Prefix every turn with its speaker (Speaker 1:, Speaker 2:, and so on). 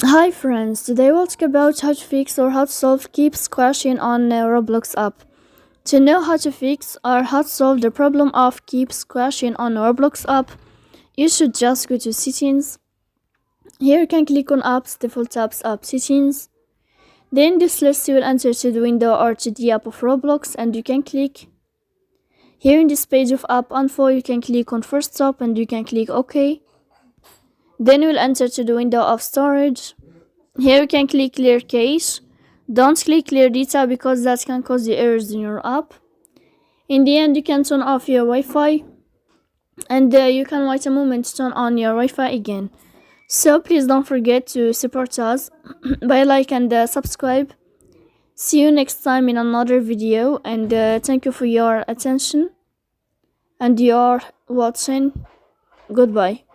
Speaker 1: Hi friends, today we'll talk about how to fix or how to solve keeps crashing on Roblox app. To know how to fix or how to solve the problem of keeps crashing on Roblox app, you should just go to settings. Here you can click on apps, default apps, app settings. Then this list you will enter to the window or to the app of Roblox and you can click. Here in this page of app info you can click on first stop and you can click OK. Then you will enter to the window of storage. Here you can click clear cache. Don't click clear data because that can cause you errors in your app. In the end, you can turn off your Wi-Fi and you can wait a moment to turn on your Wi-Fi again. So please don't forget to support us by like and subscribe. See you next time in another video and thank you for your attention and your watching. Goodbye.